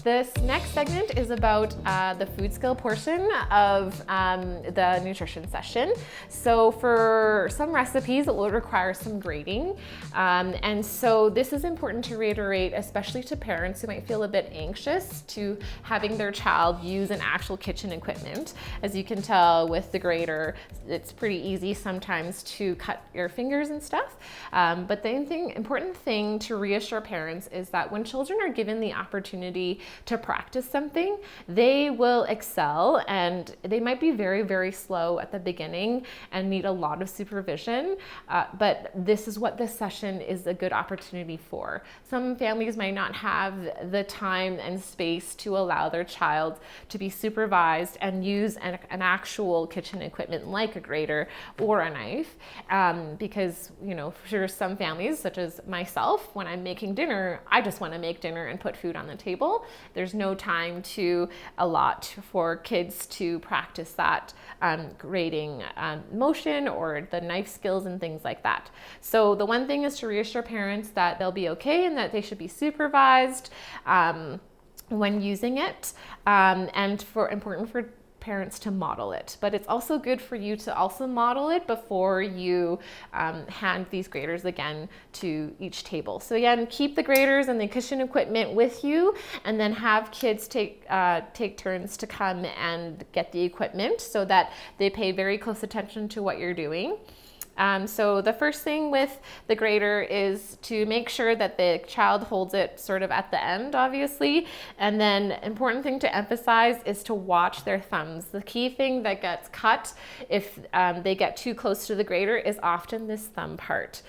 This next segment is about the food skill portion of the nutrition session. So for some recipes, it will require some grading. And so this is important to reiterate, especially to parents who might feel a bit anxious to having their child use an actual kitchen equipment. As you can tell with the grater, it's pretty easy sometimes to cut your fingers and stuff. But the important thing to reassure parents is that when children are given the opportunity to practice something, they will excel, and they might be very, very slow at the beginning and need a lot of supervision. But this is what this session is a good opportunity for. Some families might not have the time and space to allow their child to be supervised and use an actual kitchen equipment like a grater or a knife, because, you know, for some families, such as myself, when I'm making dinner, I just want to make dinner and put food on the table. There's no time to allot for kids to practice that grating motion or the knife skills and things like that. So the one thing is to reassure parents that they'll be okay and that they should be supervised when using it, and important for parents to model it. But it's also good for you to also model it before you hand these graters again to each table. So again, keep the graters and the kitchen equipment with you, and then have kids take turns to come and get the equipment so that they pay very close attention to what you're doing. So the first thing with the grater is to make sure that the child holds it sort of at the end, obviously. And then important thing to emphasize is to watch their thumbs. The key thing that gets cut if they get too close to the grater is often this thumb part,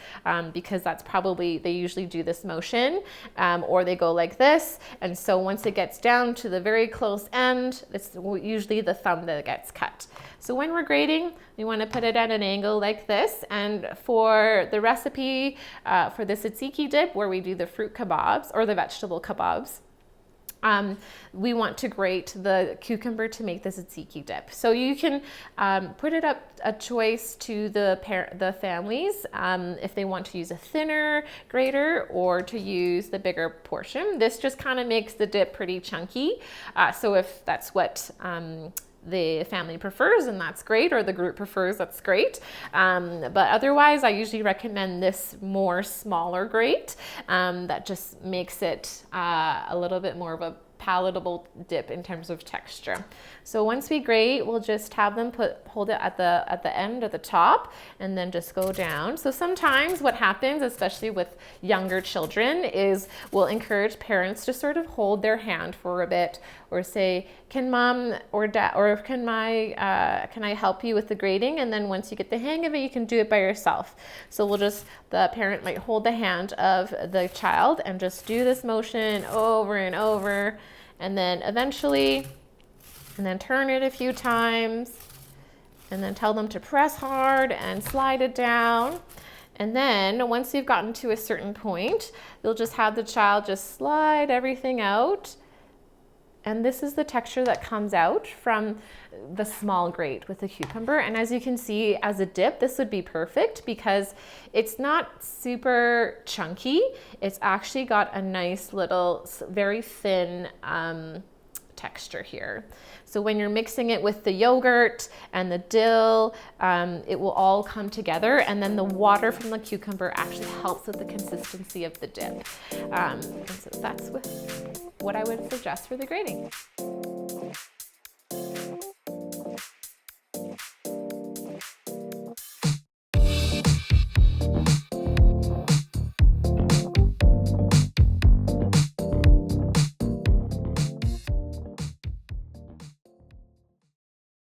because that's probably, they usually do this motion, or they go like this. And so once it gets down to the very close end, it's usually the thumb that gets cut. So when we're grating, we want to put it at an angle like this. And for the recipe for the tzatziki dip, where we do the fruit kebabs or the vegetable kebabs, we want to grate the cucumber to make the tzatziki dip. So you can put it up a choice to the families if they want to use a thinner grater or to use the bigger portion. This just kind of makes the dip pretty chunky. So if that's what the family prefers, and that's great, or the group prefers, that's great. But otherwise, I usually recommend this more smaller grate that just makes it a little bit more of a palatable dip in terms of texture. So once we grate, we'll just have them hold it at the end, at the top, and then just go down. So sometimes what happens, especially with younger children, is we'll encourage parents to sort of hold their hand for a bit, or say, can mom or dad, or can I help you with the grating? And then once you get the hang of it, you can do it by yourself. So the parent might hold the hand of the child and just do this motion over and over, and then eventually, and then turn it a few times, and then tell them to press hard and slide it down. And then once you've gotten to a certain point, you'll just have the child just slide everything out. And this is the texture that comes out from the small grate with the cucumber. And as you can see, as a dip, this would be perfect because it's not super chunky. It's actually got a nice little, very thin texture here. So when you're mixing it with the yogurt and the dill, it will all come together, and then the water from the cucumber actually helps with the consistency of the dip. And so that's what I would suggest for the grating.